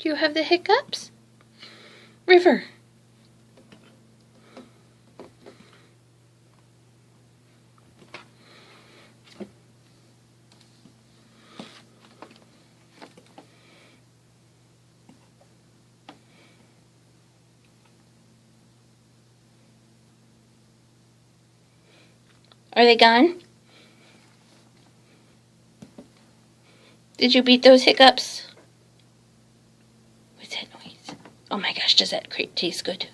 Do you have the hiccups? River. Are they gone? Did you beat those hiccups? What's that noise? Oh my gosh, does that taste good?